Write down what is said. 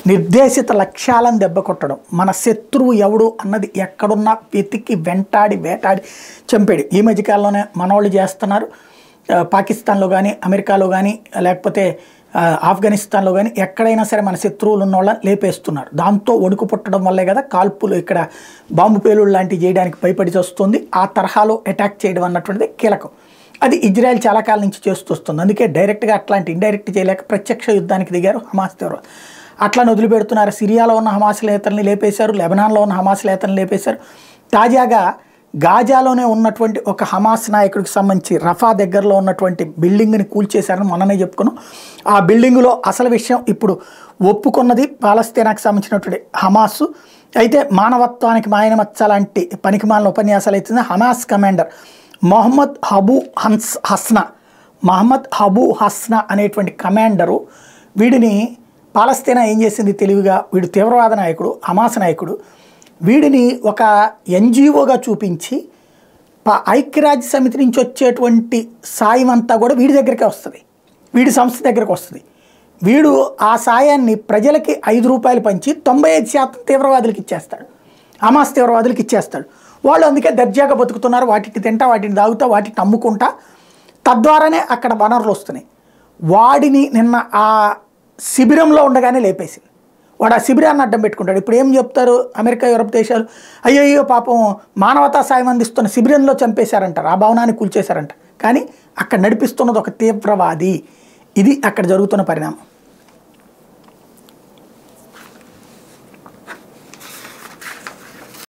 నిర్దేశిత లక్ష్యాలను దెబ్బకొట్టడం, మన శత్రువు ఎవడు అన్నది ఎక్కడున్నా వెతికి వెంటాడి వేటాడి చంపాడు. ఈ మధ్యకాలంలోనే మనోళ్ళు చేస్తున్నారు. పాకిస్తాన్లో కానీ, అమెరికాలో కానీ, లేకపోతే ఆఫ్ఘనిస్తాన్లో కానీ ఎక్కడైనా సరే మన శత్రువులు ఉన్న వాళ్ళని లేపేస్తున్నారు. దాంతో వణుకు పుట్టడం వల్లే కదా కాల్పులు ఇక్కడ బాంబు పేలుళ్ళు లాంటివి చేయడానికి భయపడి వస్తుంది. ఆ తరహాలో అటాక్ చేయడం అన్నటువంటిది కీలకం. అది ఇజ్రాయెల్ చాలా కాలం నుంచి చేస్తూ వస్తుంది. అందుకే డైరెక్ట్గా అట్లాంటి ఇండైరెక్ట్ చేయలేక ప్రత్యక్ష యుద్ధానికి దిగారు హమాస్ తీవ్రవాదులు. అట్లా వదిలిపెడుతున్నారు. సిరియాలో ఉన్న హమాస్ నేతల్ని లేపేశారు, లెబనాన్లో ఉన్న హమాస్ నేతల్ని లేపేశారు. తాజాగా గాజాలోనే ఉన్నటువంటి ఒక హమాస్ నాయకుడికి సంబంధించి రఫా దగ్గరలో ఉన్నటువంటి బిల్డింగ్ని కూల్చేశారని మొన్ననే చెప్పుకున్నాం. ఆ బిల్డింగులో అసలు విషయం ఇప్పుడు ఒప్పుకున్నది పాలస్తీనాకు సంబంధించినటువంటి హమాస్. అయితే మానవత్వానికి మాయనమచ్చ లాంటి పనికిమాలిన ఉపన్యాసాలు ఇచ్చింది హమాస్ కమాండర్ మహమ్మద్ హబూ హస్నా అనేటువంటి కమాండరు. వీడిని పాలస్తీనా ఏం చేసింది తెలివిగా, వీడు తీవ్రవాద నాయకుడు, హమాస్ నాయకుడు, వీడిని ఒక ఎన్జిఓగా చూపించి ఐక్యరాజ్య సమితి నుంచి వచ్చేటువంటి సాయం అంతా కూడా వీడి దగ్గరికే వస్తుంది, వీడి సంస్థ దగ్గరకు వస్తుంది. వీడు ఆ సాయాన్ని ప్రజలకి ₹5 పంచి 95% తీవ్రవాదులకు ఇచ్చేస్తాడు, హమాస్ తీవ్రవాదులకు ఇచ్చేస్తాడు. వాళ్ళు అందుకే దర్జాగా బతుకుతున్నారు. వాటిని తింటా, వాటిని తాగుతా, వాటిని అమ్ముకుంటా, తద్వారానే అక్కడ వనరులు వస్తున్నాయి. వాడిని నిన్న ఆ శిబిరంలో ఉండగానే లేపేసింది. వాడు ఆ శిబిరాన్ని అడ్డం పెట్టుకుంటాడు. ఇప్పుడు ఏం చెప్తారు అమెరికా, యూరప్ దేశాలు, అయ్యో పాపం మానవతా సాయం అందిస్తున్న శిబిరంలో చంపేశారంటారు, ఆ భవనాన్ని కూల్చేశారంట. కానీ అక్కడ నడిపిస్తున్నది ఒక తీవ్రవాది. ఇది అక్కడ జరుగుతున్న పరిణామం.